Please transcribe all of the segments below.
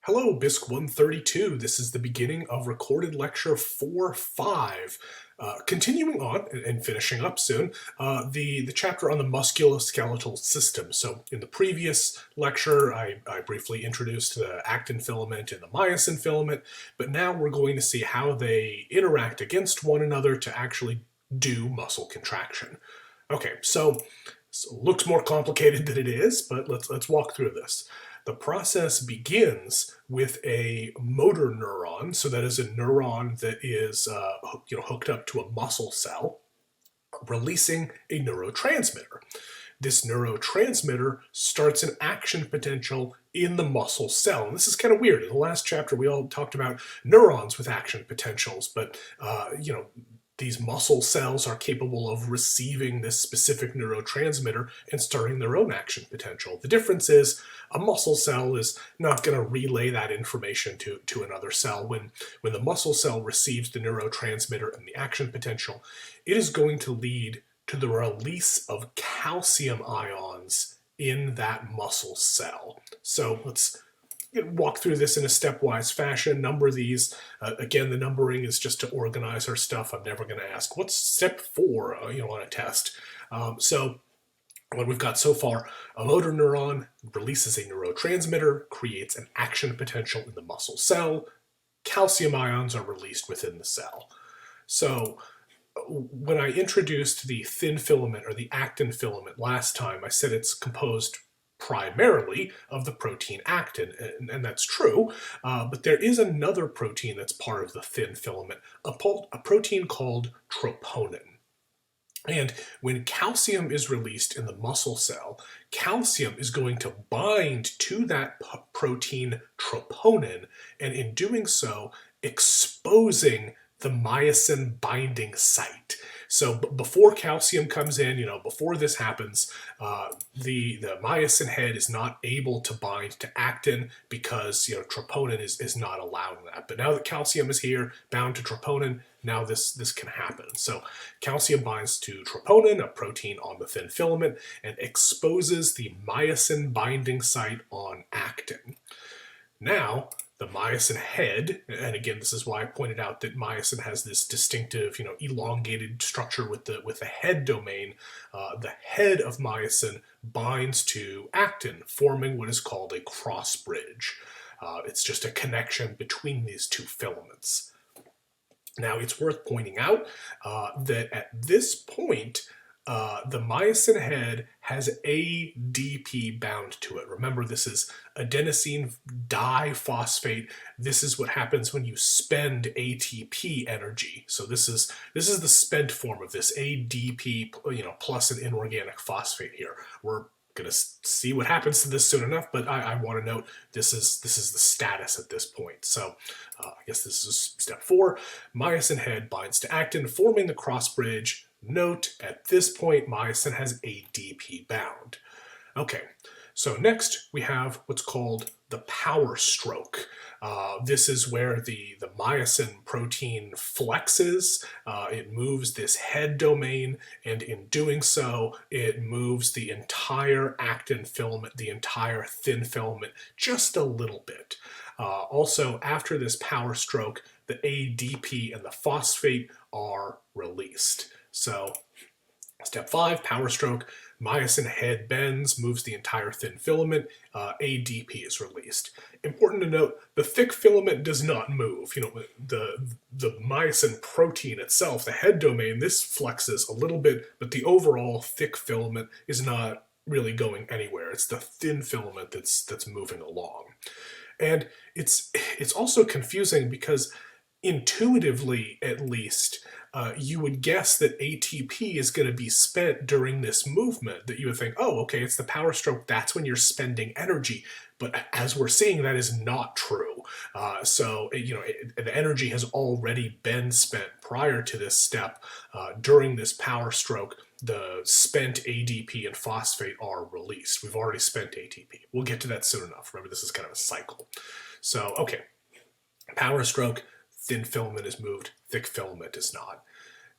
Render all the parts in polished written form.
Hello, BISC132. This is the beginning of recorded lecture 4.5. Continuing on and finishing up soon, the chapter on the musculoskeletal system. So in the previous lecture, I briefly introduced the actin filament and the myosin filament, but now we're going to see how they interact against one another to actually do muscle contraction. Okay, so it looks more complicated than it is, but let's walk through this. The process begins with a motor neuron, so that is a neuron that is hooked up to a muscle cell, releasing a neurotransmitter. This neurotransmitter starts an action potential in the muscle cell. And this is kind of weird. In the last chapter, we all talked about neurons with action potentials, but these muscle cells are capable of receiving this specific neurotransmitter and starting their own action potential. The difference is a muscle cell is not going to relay that information to another cell. When the muscle cell receives the neurotransmitter and the action potential, it is going to lead to the release of calcium ions in that muscle cell. So let's walk through this in a stepwise fashion, number these. Again, the numbering is just to organize our stuff. I'm never going to ask, what's step 4 on a test? So what we've got so far, a motor neuron releases a neurotransmitter, creates an action potential in the muscle cell. Calcium ions are released within the cell. So when I introduced the thin filament or the actin filament last time, I said it's composed primarily of the protein actin, and that's true, but there is another protein that's part of the thin filament, a protein called troponin. And when calcium is released in the muscle cell, calcium is going to bind to that protein troponin, and in doing so, exposing the myosin binding site. So before calcium comes in, before this happens, the myosin head is not able to bind to actin because troponin is not allowing that. But now that calcium is here, bound to troponin, now this can happen. So calcium binds to troponin, a protein on the thin filament, and exposes the myosin binding site on actin. Now, the myosin head, and again, this is why I pointed out that myosin has this distinctive, elongated structure with the head domain. The head of myosin binds to actin, forming what is called a cross bridge. It's just a connection between these two filaments. Now, it's worth pointing out that at this point, the myosin head has ADP bound to it. Remember, this is adenosine diphosphate. This is what happens when you spend ATP energy. So this is the spent form of this ADP, plus an inorganic phosphate here. We're going to see what happens to this soon enough, but I want to note this is the status at this point. So I guess this is step 4. Myosin head binds to actin, forming the cross bridge. Note, at this point, myosin has ADP bound. Okay, so next we have what's called the power stroke. This is where the myosin protein flexes. It moves this head domain, and in doing so, it moves the entire actin filament, the entire thin filament, just a little bit. Also, after this power stroke, the ADP and the phosphate are released. So, step 5, power stroke, myosin head bends, moves the entire thin filament, ADP is released. Important to note, the thick filament does not move. The myosin protein itself, the head domain, this flexes a little bit, but the overall thick filament is not really going anywhere. It's the thin filament that's moving along. And it's also confusing because intuitively, at least, you would guess that ATP is going to be spent during this movement, that you would think, oh, okay, it's the power stroke, that's when you're spending energy. But as we're seeing, that is not true. So the energy has already been spent prior to this step. During this power stroke, the spent ADP and phosphate are released. We've already spent ATP. We'll get to that soon enough. Remember, this is kind of a cycle. So, okay, power stroke, thin filament is moved, thick filament is not.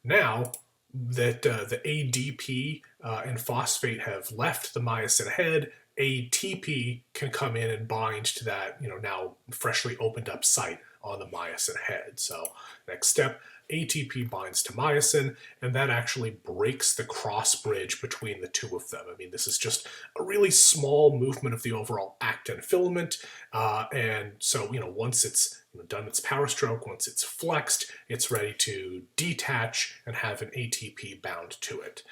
Now that the ADP and phosphate have left the myosin head, ATP can come in and bind to that, now freshly opened up site on the myosin head. So next step, ATP binds to myosin, and that actually breaks the cross bridge between the two of them. I mean, this is just a really small movement of the overall actin filament, and so, once it's done its power stroke, once it's flexed, it's ready to detach and have an ATP bound to it.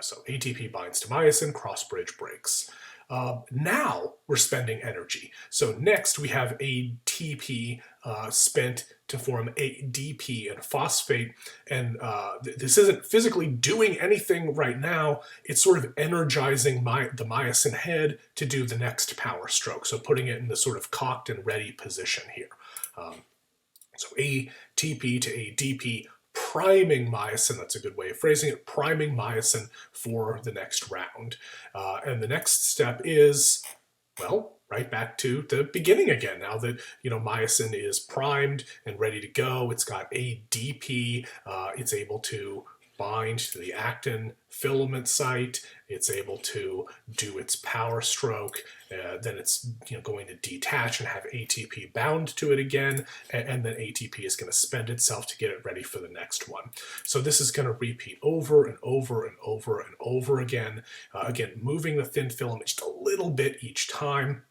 So ATP binds to myosin, cross bridge breaks. Now we're spending energy. So next we have ATP spent to form ADP and phosphate, and this isn't physically doing anything right now. It's sort of energizing the myosin head to do the next power stroke, so putting it in the sort of cocked and ready position here. So ATP to ADP, priming myosin, that's a good way of phrasing it, priming myosin for the next round. And the next step is, well, right back to the beginning again. Now that, myosin is primed and ready to go, it's got ADP, it's able to bind to the actin filament site, it's able to do its power stroke, then it's going to detach and have ATP bound to it again, and then ATP is going to spend itself to get it ready for the next one. So this is going to repeat over and over and over and over again, again moving the thin filament just a little bit each time,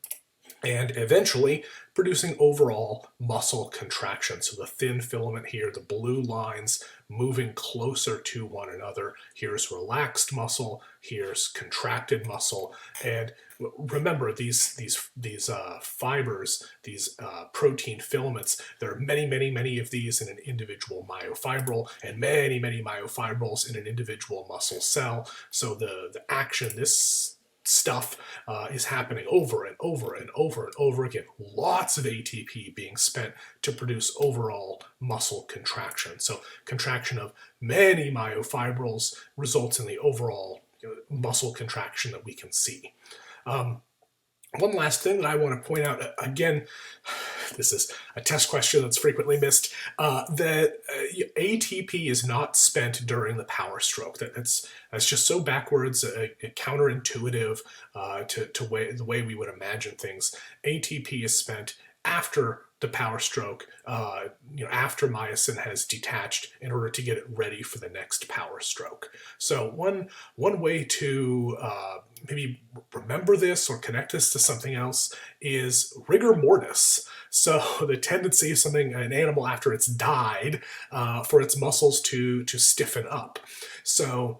and eventually producing overall muscle contraction. So the thin filament here, the blue lines moving closer to one another. Here's relaxed muscle, here's contracted muscle, and remember these fibers, these protein filaments, there are many of these in an individual myofibril, and many myofibrils in an individual muscle cell. So the action, this stuff is happening over and over and over and over again. Lots of ATP being spent to produce overall muscle contraction. So contraction of many myofibrils results in the overall muscle contraction that we can see. One last thing that I want to point out, again, this is a test question that's frequently missed, that ATP is not spent during the power stroke. That's just so backwards, counterintuitive to the way we would imagine things. ATP is spent after the power stroke, after myosin has detached in order to get it ready for the next power stroke. So one way to maybe remember this or connect this to something else is rigor mortis. So the tendency of an animal after it's died, for its muscles to stiffen up. So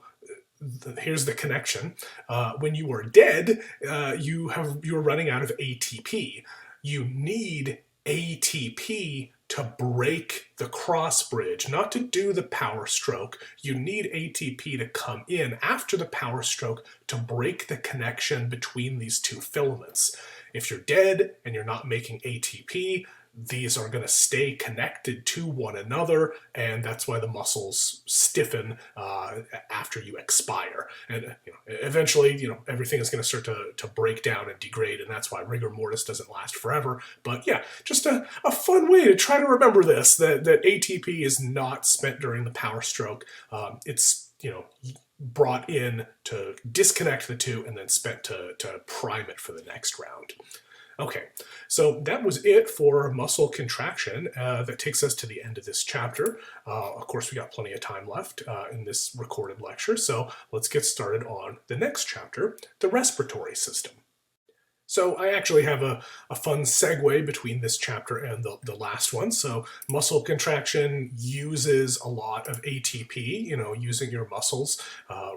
here's the connection. When you are dead, you're running out of ATP. You need ATP to break the cross bridge, not to do the power stroke. You need ATP to come in after the power stroke to break the connection between these two filaments. If you're dead and you're not making ATP, these are going to stay connected to one another, and that's why the muscles stiffen after you expire. And eventually, everything is going to start to break down and degrade, and that's why rigor mortis doesn't last forever. But yeah, just a fun way to try to remember this, that ATP is not spent during the power stroke. It's brought in to disconnect the two and then spent to prime it for the next round. Okay, so that was it for muscle contraction. That takes us to the end of this chapter. Of course, we got plenty of time left in this recorded lecture, so let's get started on the next chapter, the respiratory system. So I actually have a fun segue between this chapter and the last one. So muscle contraction uses a lot of ATP. Using your muscles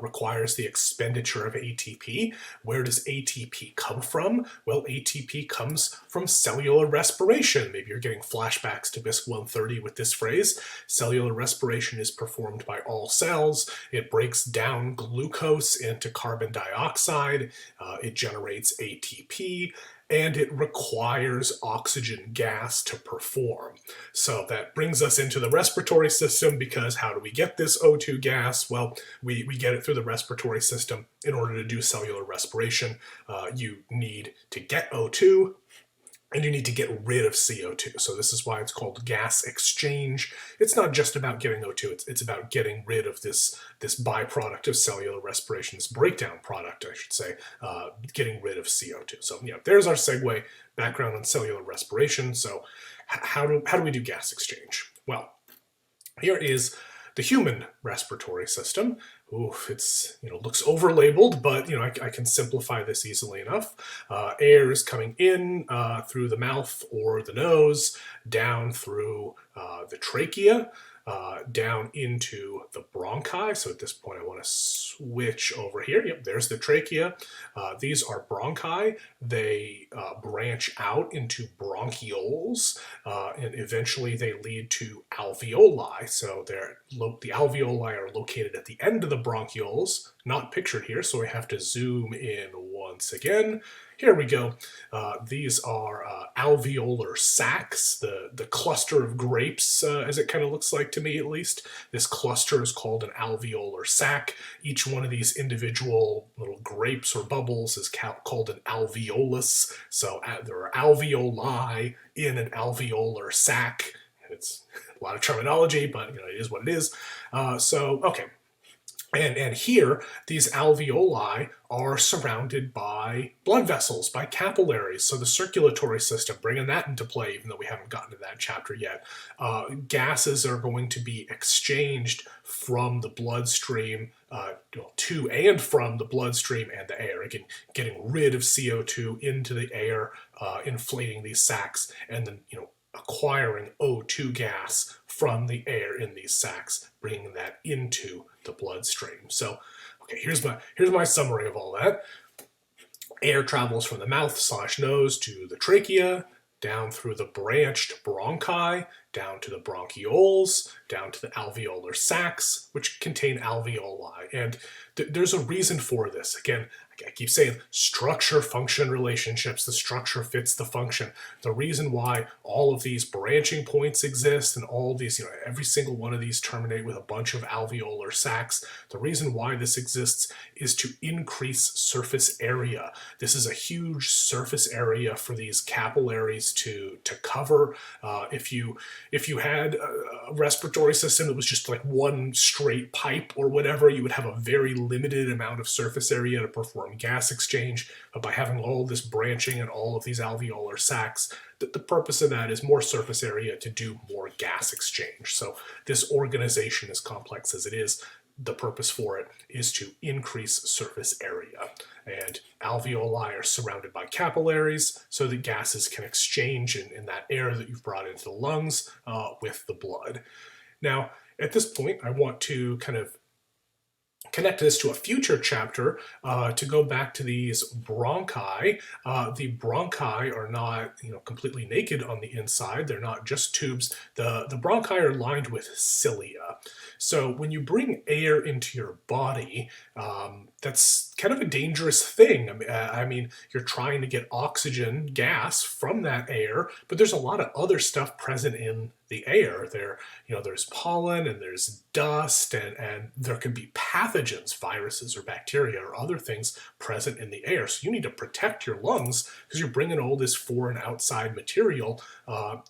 requires the expenditure of ATP. Where does ATP come from? Well, ATP comes from cellular respiration. Maybe you're getting flashbacks to BISC130 with this phrase. Cellular respiration is performed by all cells. It breaks down glucose into carbon dioxide. It generates ATP. And it requires oxygen gas to perform. So that brings us into the respiratory system, because how do we get this O2 gas? Well, we get it through the respiratory system. In order to do cellular respiration, you need to get O2, and you need to get rid of CO2. So this is why it's called gas exchange. It's not just about getting O2, it's about getting rid of this byproduct of cellular respiration, this breakdown product, I should say, getting rid of CO2. So there's our segue, background on cellular respiration. So how do we do gas exchange? Well, here is the human respiratory system. Oof, it's looks over-labeled, but I can simplify this easily enough. Air is coming in through the mouth or the nose, down through the trachea, down into the bronchi. So at this point, I want to switch over here. Yep, there's the trachea. These are bronchi. They branch out into bronchioles, and eventually they lead to alveoli. So the alveoli are located at the end of the bronchioles, not pictured here, so we have to zoom in once again. Here we go. These are alveolar sacs, the cluster of grapes, as it kind of looks like to me at least. This cluster is called an alveolar sac. Each one of these individual little grapes or bubbles is called an alveolus. So there are alveoli in an alveolar sac. It's a lot of terminology, but it is what it is. Okay. And here, these alveoli are surrounded by blood vessels, by capillaries. So the circulatory system, bringing that into play, even though we haven't gotten to that chapter yet. Gases are going to be exchanged from the bloodstream to and from the bloodstream and the air. Again, getting rid of CO2 into the air, inflating these sacs, and then acquiring O2 gas from the air in these sacs, bringing that into the bloodstream. So, okay, here's my summary of all that. Air travels from the mouth/nose to the trachea, down through the branched bronchi, down to the bronchioles, down to the alveolar sacs, which contain alveoli. And there's a reason for this. Again, I keep saying structure-function relationships. The structure fits the function. The reason why all of these branching points exist and all these, every single one of these terminate with a bunch of alveolar sacs, the reason why this exists is to increase surface area. This is a huge surface area for these capillaries to cover. If you had a respiratory system that was just like one straight pipe or whatever, you would have a very limited amount of surface area to perform gas exchange. But by having all this branching and all of these alveolar sacs, the purpose of that is more surface area to do more gas exchange. So this organization, as complex as it is, the purpose for it is to increase surface area. And alveoli are surrounded by capillaries so that gases can exchange in that air that you've brought into the lungs with the blood. Now, at this point, I want to kind of connect this to a future chapter to go back to these bronchi. The bronchi are not completely naked on the inside. They're not just tubes. The bronchi are lined with cilia. So when you bring air into your body, that's kind of a dangerous thing. I mean, you're trying to get oxygen gas from that air, but there's a lot of other stuff present in the air. There's pollen and there's dust, and there can be pathogens, viruses or bacteria or other things present in the air. So you need to protect your lungs because you're bringing all this foreign outside material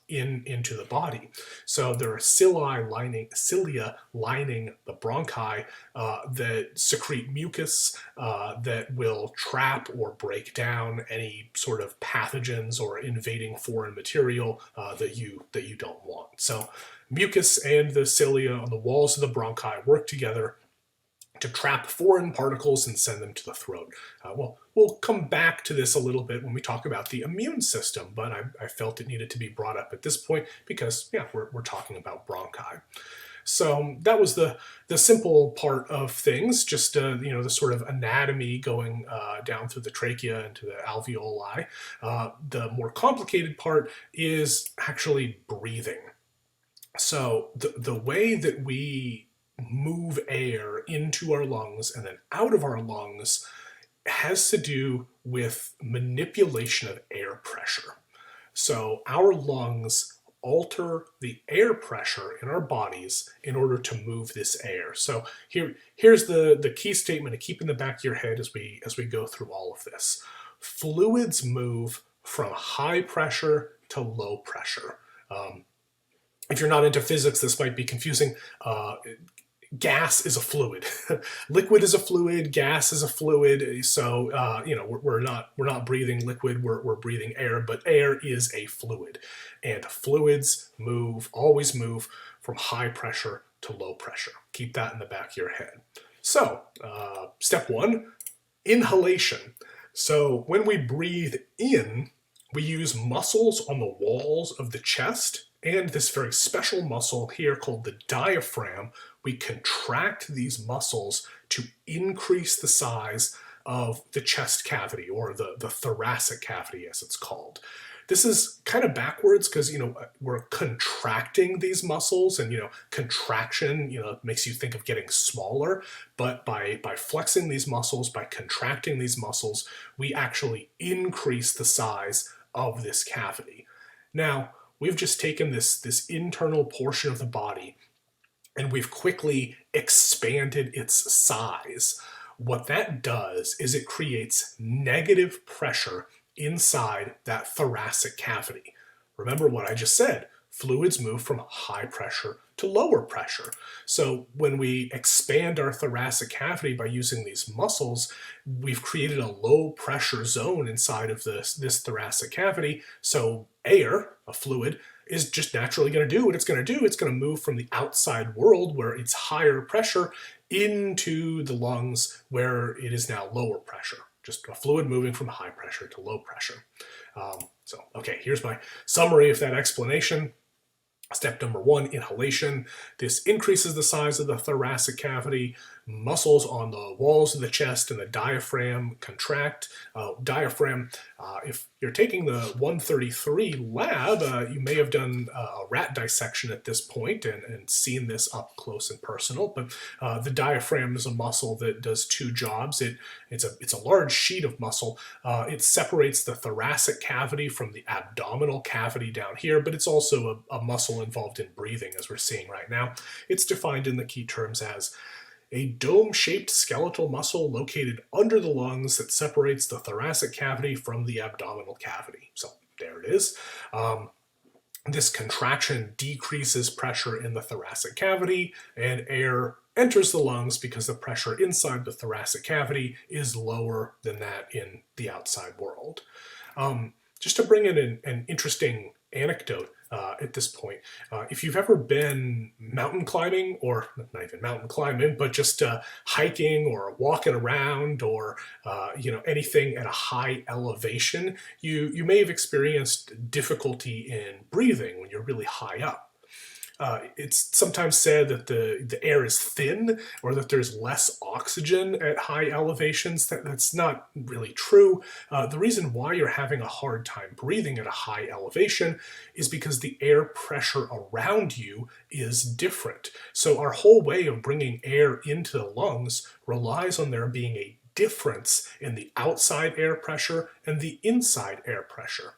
into the body. So there are cilia lining the bronchi that secrete mucus that will trap or break down any sort of pathogens or invading foreign material that you don't want. So mucus and the cilia on the walls of the bronchi work together to trap foreign particles and send them to the throat. We'll come back to this a little bit when we talk about the immune system, but I felt it needed to be brought up at this point because, we're talking about bronchi. So that was the simple part of things, just the sort of anatomy going down through the trachea into the alveoli. The more complicated part is actually breathing. So the way that we move air into our lungs and then out of our lungs has to do with manipulation of air pressure. So our lungs alter the air pressure in our bodies in order to move this air. So here's the key statement to keep in the back of your head as we go through all of this. Fluids move from high pressure to low pressure. If you're not into physics, this might be confusing. Gas is a fluid. Liquid is a fluid. Gas is a fluid. So we're not breathing liquid. We're breathing air, but air is a fluid, and fluids always move from high pressure to low pressure. Keep that in the back of your head. So step one, inhalation. So when we breathe in, we use muscles on the walls of the chest and this very special muscle here called the diaphragm. We contract these muscles to increase the size of the chest cavity, or the thoracic cavity as it's called. This is kind of backwards because, we're contracting these muscles, and, contraction, makes you think of getting smaller. But by flexing these muscles, by contracting these muscles, we actually increase the size of this cavity. Now, we've just taken this internal portion of the body and we've quickly expanded its size. What that does is it creates negative pressure inside that thoracic cavity. Remember what I just said. Fluids move from high pressure to lower pressure. So when we expand our thoracic cavity by using these muscles, we've created a low pressure zone inside of this thoracic cavity. So air, a fluid, is just naturally going to do what it's going to do. It's going to move from the outside world where it's higher pressure into the lungs where it is now lower pressure. Just a fluid moving from high pressure to low pressure. Okay, here's my summary of that explanation. Step number one, inhalation. This increases the size of the thoracic cavity. Muscles on the walls of the chest and the diaphragm contract. If you're taking the 133 lab, you may have done a rat dissection at this point and seen this up close and personal. But the diaphragm is a muscle that does two jobs. It's a large sheet of muscle. It separates the thoracic cavity from the abdominal cavity down here, but it's also a muscle involved in breathing, as we're seeing right now. It's defined in the key terms as a dome-shaped skeletal muscle located under the lungs that separates the thoracic cavity from the abdominal cavity. So there it is. This contraction decreases pressure in the thoracic cavity, and air enters the lungs because the pressure inside the thoracic cavity is lower than that in the outside world. Just to bring in an interesting anecdote at this point, if you've ever been mountain climbing, or not even mountain climbing, but just hiking or walking around, or anything at a high elevation, you may have experienced difficulty in breathing when you're really high up. It's sometimes said that the air is thin, or that there's less oxygen at high elevations. That's not really true. The reason why you're having a hard time breathing at a high elevation is because the air pressure around you is different. So our whole way of bringing air into the lungs relies on there being a difference in the outside air pressure and the inside air pressure.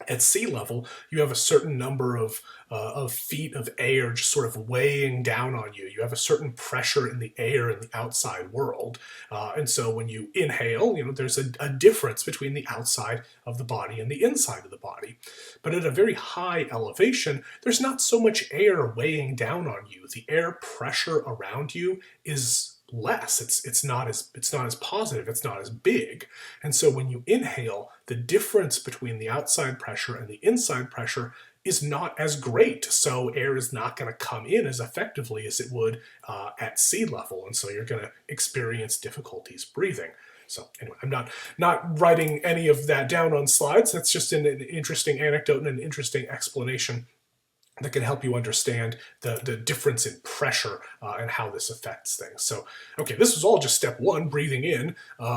At sea level, you have a certain number of feet of air just sort of weighing down on you. You have a certain pressure in the air in the outside world. And so when you inhale, there's a difference between the outside of the body and the inside of the body. But at a very high elevation, there's not so much air weighing down on you. The air pressure around you is less. It's not as positive, it's not as big. And so when you inhale, the difference between the outside pressure and the inside pressure is not as great. So air is not going to come in as effectively as it would at sea level. And so you're going to experience difficulties breathing. So anyway, I'm not writing any of that down on slides. That's just an interesting anecdote and an interesting explanation that can help you understand the difference in pressure and how this affects things. So, okay, this was all just step one, breathing in.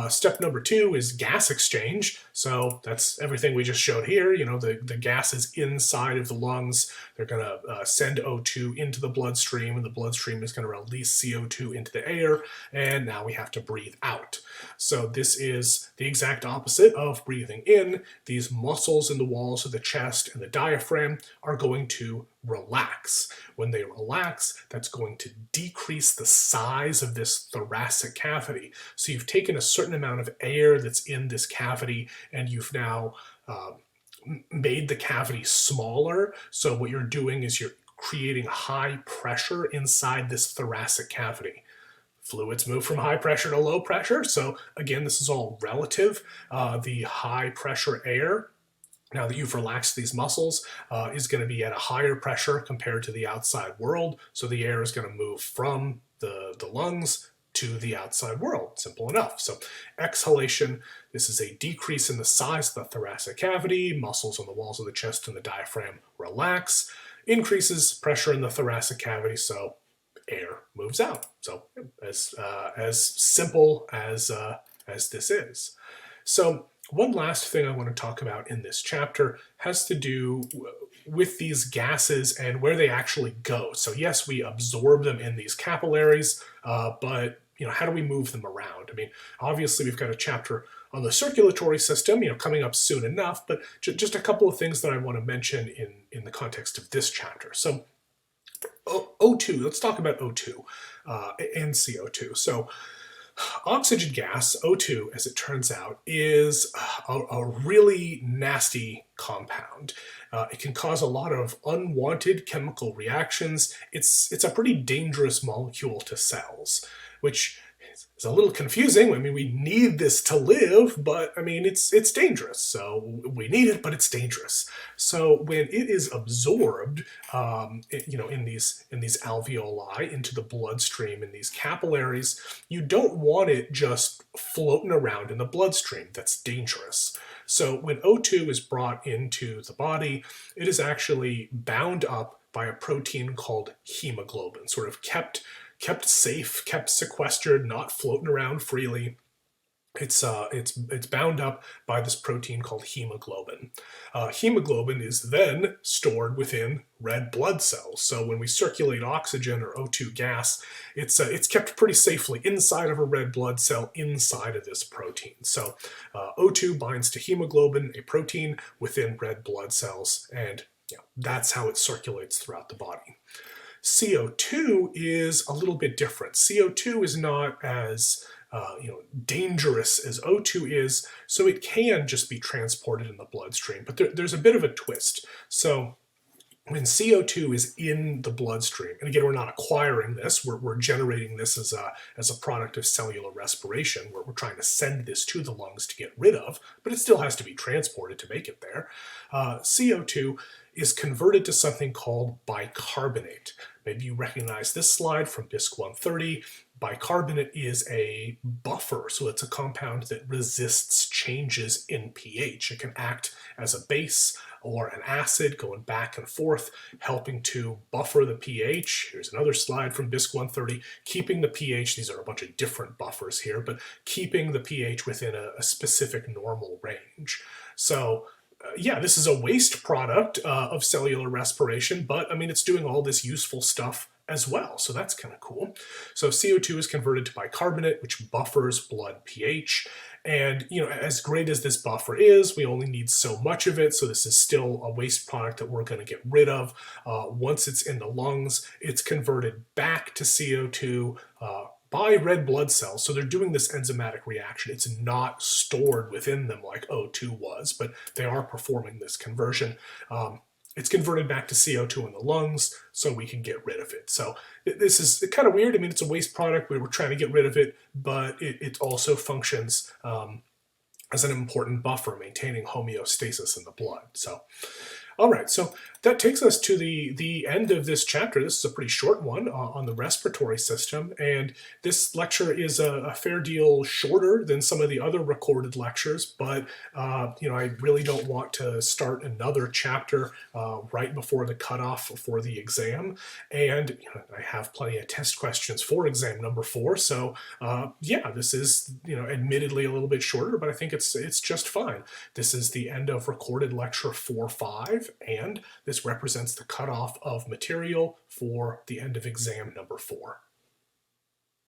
Step number two is gas exchange. So that's everything we just showed here. The gas is inside of the lungs. They're going to send O2 into the bloodstream, and the bloodstream is going to release CO2 into the air, and now we have to breathe out. So this is the exact opposite of breathing in. These muscles in the walls of the chest and the diaphragm are going to relax. When they relax, that's going to decrease the size of this thoracic cavity. So you've taken a certain amount of air that's in this cavity, and you've now made the cavity smaller. So what you're doing is you're creating high pressure inside this thoracic cavity. Fluids move from high pressure to low pressure. So again, this is all relative. The high pressure air, now that you've relaxed these muscles, is going to be at a higher pressure compared to the outside world. So the air is going to move from the lungs to the outside world. Simple enough. So exhalation, this is a decrease in the size of the thoracic cavity. Muscles on the walls of the chest and the diaphragm relax. Increases pressure in the thoracic cavity, so air moves out. So as simple as this is. So one last thing I want to talk about in this chapter has to do with these gases and where they actually go. So yes, we absorb them in these capillaries, but how do we move them around? I mean, obviously we've got a chapter on the circulatory system, coming up soon enough, but just a couple of things that I want to mention in the context of this chapter. So O2, let's talk about O2 and CO2. So oxygen gas, O2, as it turns out, is a really nasty compound. It can cause a lot of unwanted chemical reactions. It's a pretty dangerous molecule to cells, which is a little confusing. I mean, we need this to live, but I mean, it's dangerous. So we need it, but it's dangerous. So when it is absorbed, in these alveoli into the bloodstream, in these capillaries, you don't want it just floating around in the bloodstream. That's dangerous. So when O2 is brought into the body, it is actually bound up by a protein called hemoglobin, sort of kept safe, kept sequestered, not floating around freely. It's bound up by this protein called hemoglobin. Hemoglobin is then stored within red blood cells. So when we circulate oxygen or O2 gas, it's kept pretty safely inside of a red blood cell, inside of this protein. So O2 binds to hemoglobin, a protein within red blood cells, and that's how it circulates throughout the body. CO2 is a little bit different. CO2 is not as dangerous as O2 is, so it can just be transported in the bloodstream. But there's a bit of a twist. So when CO2 is in the bloodstream, and again, we're not acquiring this, we're generating this as a product of cellular respiration, where we're trying to send this to the lungs to get rid of, but it still has to be transported to make it there. CO2 is converted to something called bicarbonate. Maybe you recognize this slide from BISC130. Bicarbonate is a buffer, so it's a compound that resists changes in pH. It can act as a base or an acid going back and forth, helping to buffer the pH. Here's another slide from BISC130, keeping the pH, these are a bunch of different buffers here, but keeping the pH within a specific normal range. So this is a waste product of cellular respiration, but I mean, it's doing all this useful stuff as well. So that's kind of cool. So CO2 is converted to bicarbonate, which buffers blood pH. And, as great as this buffer is, we only need so much of it. So this is still a waste product that we're going to get rid of. Once it's in the lungs, it's converted back to CO2 by red blood cells. So they're doing this enzymatic reaction. It's not stored within them like O2 was, but they are performing this conversion. It's converted back to CO2 in the lungs, so we can get rid of it. So this is kind of weird. I mean, it's a waste product. We were trying to get rid of it, but it also functions as an important buffer, maintaining homeostasis in the blood. So, all right, so that takes us to the end of this chapter. This is a pretty short one on the respiratory system, and this lecture is a fair deal shorter than some of the other recorded lectures, but I really don't want to start another chapter right before the cutoff for the exam, and I have plenty of test questions for exam number 4, so this is admittedly a little bit shorter, but I think it's just fine. This is the end of recorded lecture 4-5, and this represents the cutoff of material for the end of exam number 4.